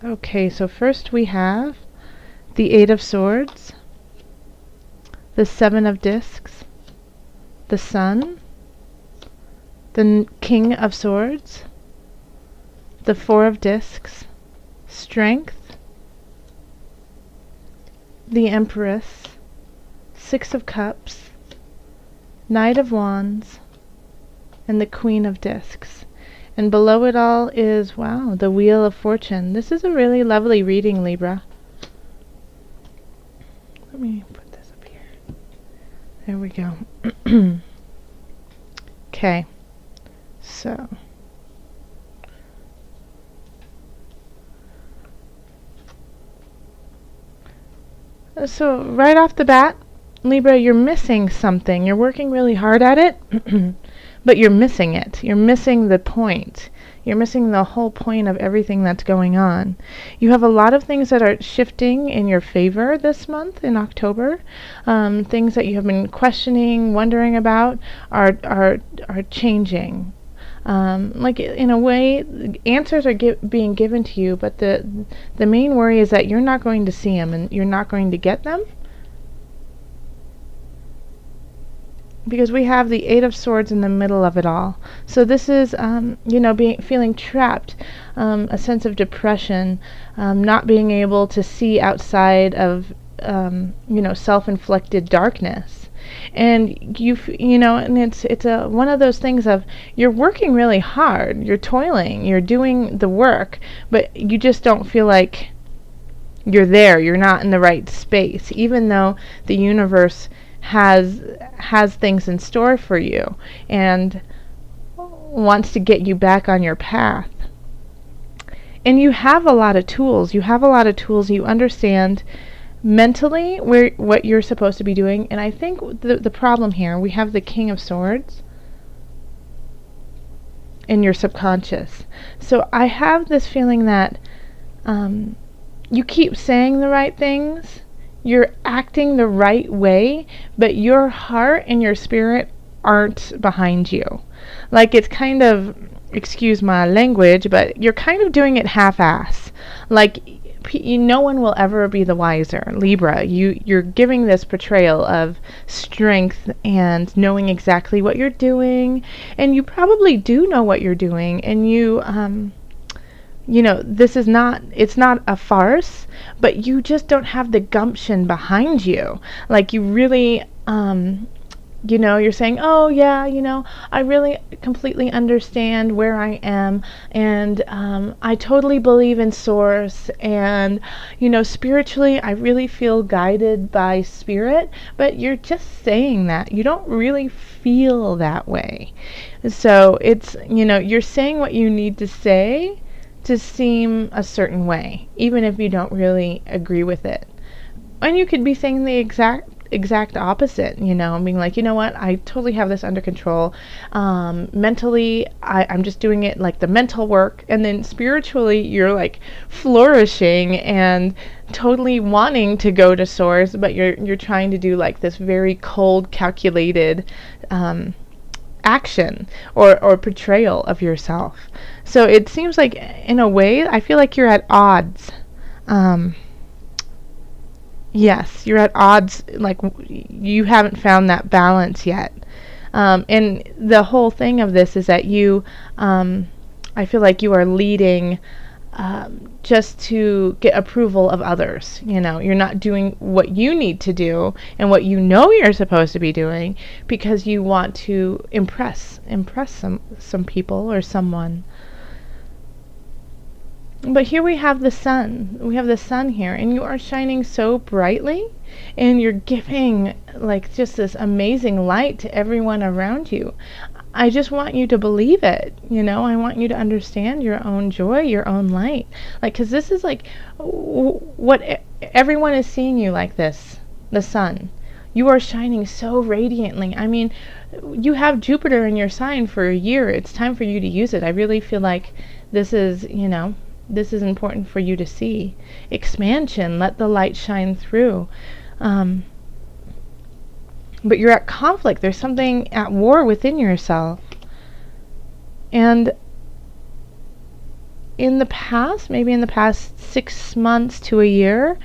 Okay, so first we have the Eight of Swords, the Seven of Discs, the Sun, the King of Swords, the Four of Discs, Strength, the Empress, Six of Cups, Knight of Wands, and the Queen of Discs. And below it all is, wow, the Wheel of Fortune. This is a really lovely reading, Libra. Let me put this up here. There we go. Okay. So right off the bat, Libra, you're missing something. You're working really hard at it, but you're missing it. You're missing the point. You're missing the whole point of everything that's going on. You have a lot of things that are shifting in your favor this month in October. Things that you have been questioning, wondering about are changing. Like in a way, answers are being given to you, but the main worry is that you're not going to see them and you're not going to get them. Because we have the Eight of Swords in the middle of it all. So this is, feeling trapped, a sense of depression, not being able to see outside of, self-inflicted darkness. And and it's one of those things of you're working really hard, you're toiling, you're doing the work, but you just don't feel like you're there. You're not in the right space, even though the universe has things in store for you and wants to get you back on your path. And you have a lot of tools. You understand mentally what you're supposed to be doing. And I think the problem here, we have the King of Swords in your subconscious. So I have this feeling that you keep saying the right things, you're acting the right way, but your heart and your spirit aren't behind you. Like it's kind of, excuse my language, but you're kind of doing it half-ass. Like no one will ever be the wiser. Libra, you're giving this portrayal of strength and knowing exactly what you're doing, and you probably do know what you're doing, and it's not a farce, but you just don't have the gumption behind you. Like you really, you're saying, oh yeah, I really completely understand where I am, and I totally believe in Source, and spiritually I really feel guided by Spirit, but you're just saying that. You don't really feel that way. So it's, you're saying what you need to say to seem a certain way, even if you don't really agree with it. And you could be saying the exact opposite, and being like, you know what, I totally have this under control. Mentally, I'm just doing it like the mental work, and then spiritually, you're like flourishing and totally wanting to go to Source, but you're trying to do like this very cold, calculated action or portrayal of yourself. So it seems like, in a way, I feel like you're at odds. Yes, you're at odds, like you haven't found that balance yet. And the whole thing of this is that I feel like you are leading just to get approval of others. You're not doing what you need to do and what you're supposed to be doing because you want to impress some people or someone. But here we have the sun. We have the sun here, and you are shining so brightly, and you're giving like just this amazing light to everyone around you. I just want you to believe it, I want you to understand your own joy, your own light. Like, because this is like what everyone is seeing you like this, the sun. You are shining so radiantly. I mean, you have Jupiter in your sign for a year. It's time for you to use it. I really feel like this is important for you to see. Expansion, let the light shine through. But you're at conflict. There's something at war within yourself. And in the past, maybe in the past 6 months to a year,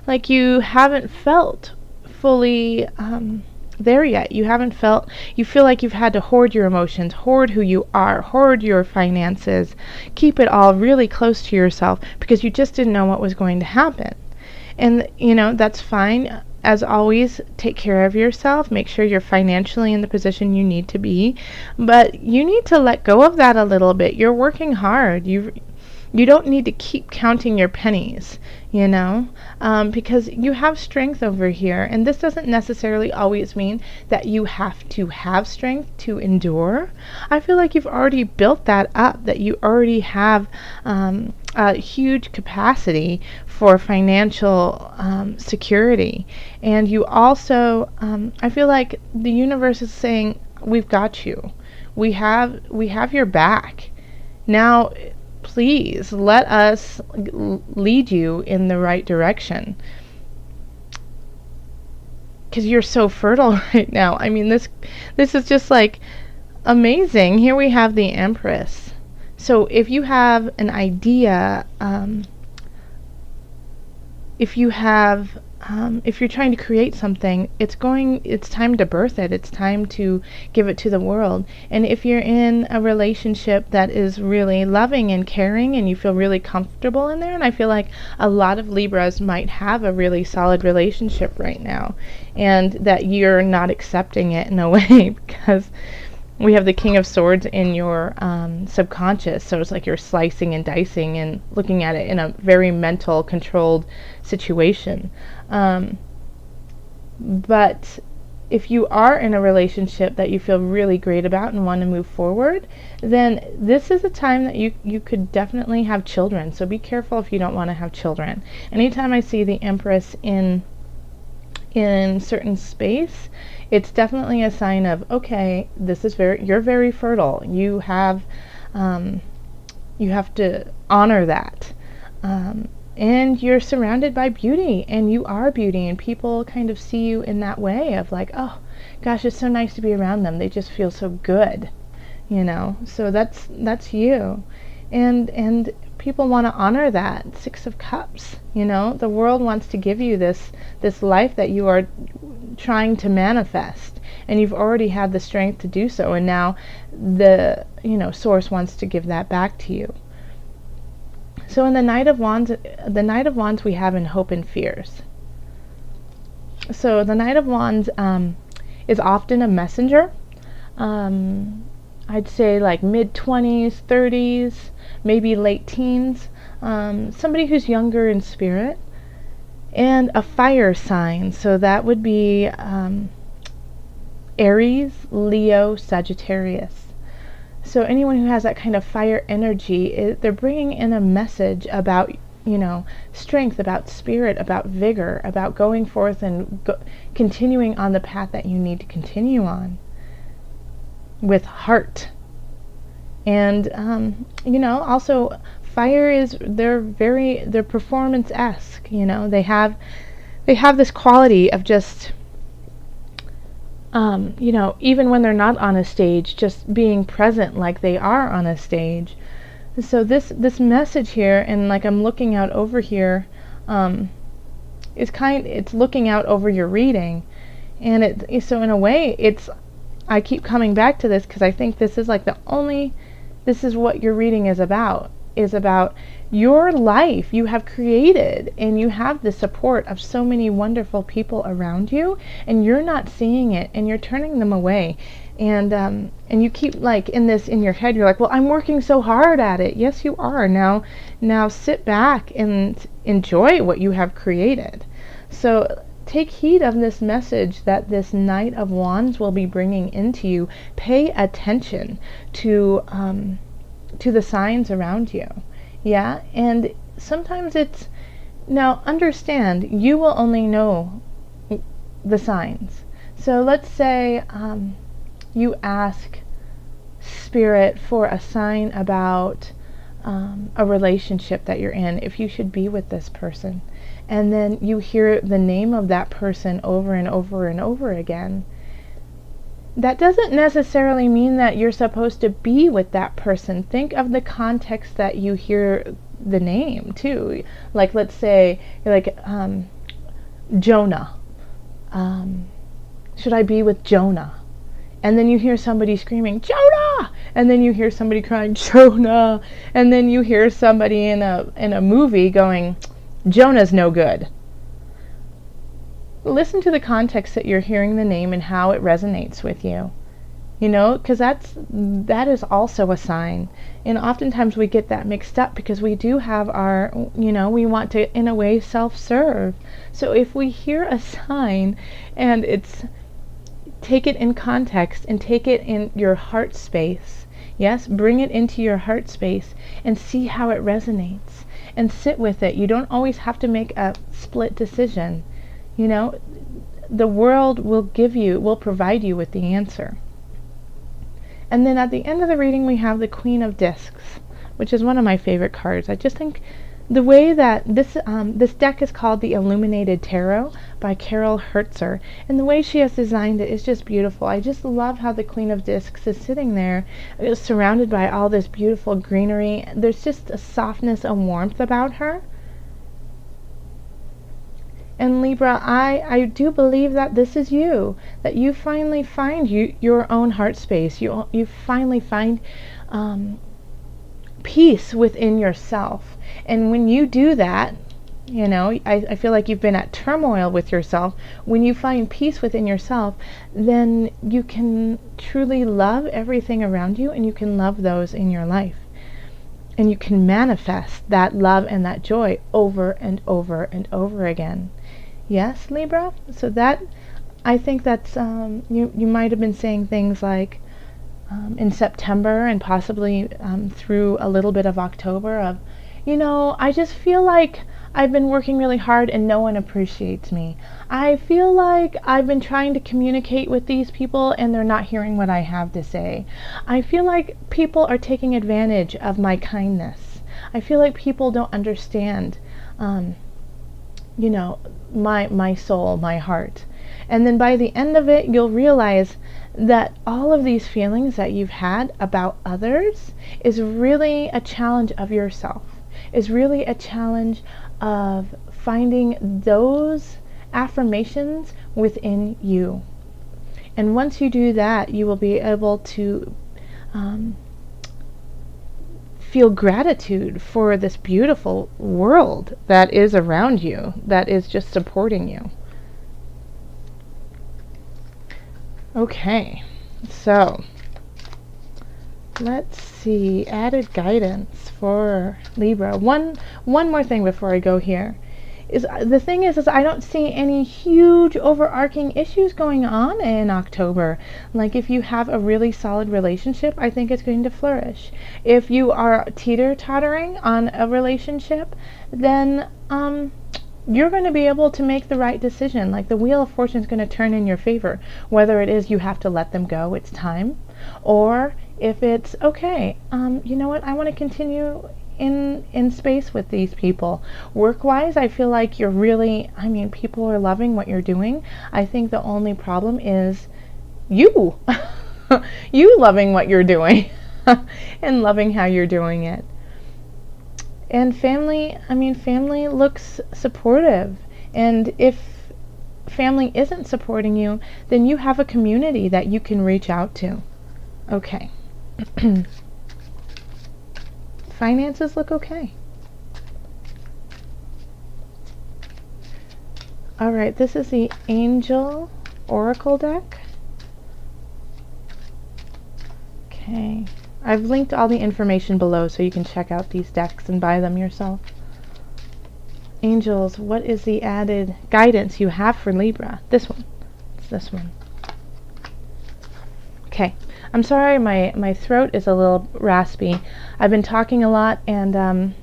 like you haven't felt fully there yet. You feel like you've had to hoard your emotions, hoard who you are, hoard your finances, keep it all really close to yourself because you just didn't know what was going to happen. And, that's fine. As always, take care of yourself. Make sure you're financially in the position you need to be. But you need to let go of that a little bit. You're working hard. You don't need to keep counting your pennies, because you have strength over here. And this doesn't necessarily always mean that you have to have strength to endure. I feel like you've already built that up, that you already have a huge capacity for financial security. And you also, I feel like the universe is saying, we've got you. We have your back. Now, please let us lead you in the right direction, because you're so fertile right now. I mean, this is just like amazing. Here we have the Empress. So if you have an idea, if you're trying to create something, it's time to birth it. It's time to give it to the world. And if you're in a relationship that is really loving and caring and you feel really comfortable in there, and I feel like a lot of Libras might have a really solid relationship right now, and that you're not accepting it in a way because we have the King of Swords in your subconscious, so it's like you're slicing and dicing and looking at it in a very mental, controlled situation. But if you are in a relationship that you feel really great about and want to move forward, then this is a time that you could definitely have children. So be careful if you don't want to have children. Anytime I see the Empress in certain space, it's definitely a sign of, okay, you're very fertile. You have to honor that. And you're surrounded by beauty, and you are beauty, and people kind of see you in that way of like, oh gosh, it's so nice to be around them. They just feel so good, so that's you. And people want to honor that. 6 of Cups, the world wants to give you this life that you are trying to manifest, and you've already had the strength to do so, and now the source wants to give that back to you. So in the Knight of Wands we have in Hope and Fears. So the Knight of Wands is often a messenger. I'd say like mid-20s, 30s, maybe late teens. Somebody who's younger in spirit. And a fire sign. So that would be Aries, Leo, Sagittarius. So anyone who has that kind of fire energy, they're bringing in a message about, strength, about spirit, about vigor, about going forth and continuing on the path that you need to continue on with heart. And, also fire they're performance-esque, they have this quality of just, even when they're not on a stage, just being present like they are on a stage. So this message here, and like I'm looking out over here, it's looking out over your reading, and so in a way I keep coming back to this because I think this is like this is what your reading is about your life you have created, and you have the support of so many wonderful people around you, and you're not seeing it, and you're turning them away, and you keep like in your head, you're like, well, I'm working so hard at it. Yes, you are. Now sit back and enjoy what you have created. So take heed of this message that this Knight of Wands will be bringing into you. Pay attention to the signs around you. Yeah, and sometimes now understand, you will only know the signs. So let's say you ask Spirit for a sign about a relationship that you're in, if you should be with this person, and then you hear the name of that person over and over and over again. that doesn't necessarily mean that you're supposed to be with that person. Think of the context that you hear the name too. Like, let's say you're like, Jonah. Should I be with Jonah? And then you hear somebody screaming, Jonah! And then you hear somebody crying, Jonah! And then you hear somebody in a movie going, Jonah's no good. Listen to the context that you're hearing the name and how it resonates with you. You know, because that is also a sign. And oftentimes we get that mixed up because we do have our, we want to, in a way, self-serve. So if we hear a sign and take it in context and take it in your heart space. Yes, bring it into your heart space and see how it resonates and sit with it. You don't always have to make a split decision. The world will provide you with the answer. And then at the end of the reading, we have the Queen of Discs, which is one of my favorite cards. I just think the way that this deck is called the Illuminated Tarot by Carol Hertzer, and the way she has designed it is just beautiful. I just love how the Queen of Discs is sitting there, surrounded by all this beautiful greenery. There's just a softness, a warmth about her. And Libra, I do believe that this is you, that you finally find your own heart space. You finally find peace within yourself. And when you do that, I feel like you've been at turmoil with yourself. When you find peace within yourself, then you can truly love everything around you, and you can love those in your life. And you can manifest that love and that joy over and over and over again. Yes, Libra? So that, I think that's, you might have been saying things like, in September and possibly through a little bit of October of, I just feel like I've been working really hard and no one appreciates me. I feel like I've been trying to communicate with these people and they're not hearing what I have to say. I feel like people are taking advantage of my kindness. I feel like people don't understand, my soul, my heart. And then by the end of it, you'll realize that all of these feelings that you've had about others is really a challenge of yourself, is really a challenge of finding those affirmations within you. And once you do that, you will be able to feel gratitude for this beautiful world that is around you, that is just supporting you. Okay, so let's see, added guidance for Libra. One more thing before I go here. The thing is I don't see any huge overarching issues going on in October. Like if you have a really solid relationship, I think it's going to flourish. If you are teeter-tottering on a relationship, then you're going to be able to make the right decision. Like the wheel of fortune is going to turn in your favor, whether it is you have to let them go, it's time, or if it's okay, you know what, I want to continue in space with these people. Work-wise, I feel like you're really, people are loving what you're doing. I think the only problem is you you loving what you're doing and loving how you're doing it. And family looks supportive. And if family isn't supporting you, then you have a community that you can reach out to. Okay. Finances look okay. Alright, this is the Angel Oracle deck. Okay. I've linked all the information below so you can check out these decks and buy them yourself. Angels, what is the added guidance you have for Libra? This one. It's this one. Okay. I'm sorry, my throat is a little raspy. I've been talking a lot, and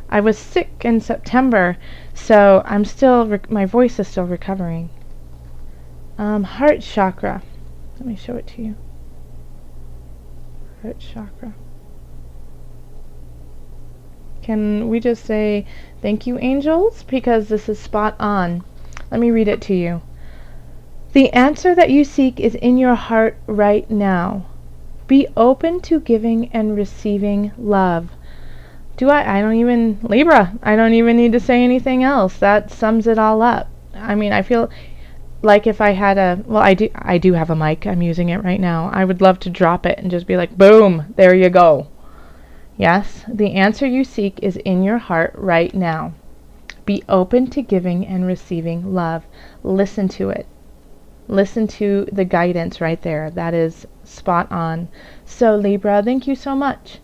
I was sick in September, so I'm still, my voice is still recovering. Heart chakra. Let me show it to you. Heart chakra. Can we just say thank you, angels, because this is spot on. Let me read it to you. The answer that you seek is in your heart right now. Be open to giving and receiving love. I don't even, Libra, I don't even need to say anything else. That sums it all up. I mean, I feel like if I had I do have a mic. I'm using it right now. I would love to drop it and just be like, boom, there you go. Yes, the answer you seek is in your heart right now. Be open to giving and receiving love. Listen to it. Listen to the guidance right there. That is spot on. So Libra, thank you so much